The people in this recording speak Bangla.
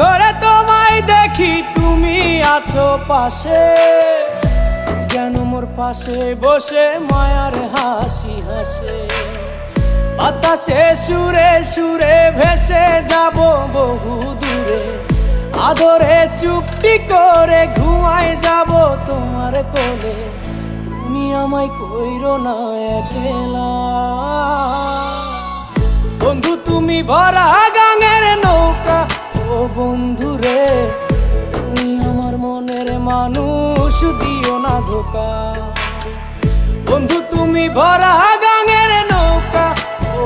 ঘরে তোমায় দেখি তুমি আছো পাশে, যেন মোর পাশে বসে মায়ার হাসি হাসে। বাতাসে সুরে সুরে ভেসে যাব বহু দূরে, আদরে চুপটি করে ঘুমায় যাব তোমার কোলে। তুমি আমায় কইরো না একলা বন্ধু, তুমি ভরা গাঙের নৌকা। ও বন্ধু রে, তুমি আমার মনের মানুষ, দিও না ধোকা। বন্ধু তুমি ভরা গাঙের নৌকা। ও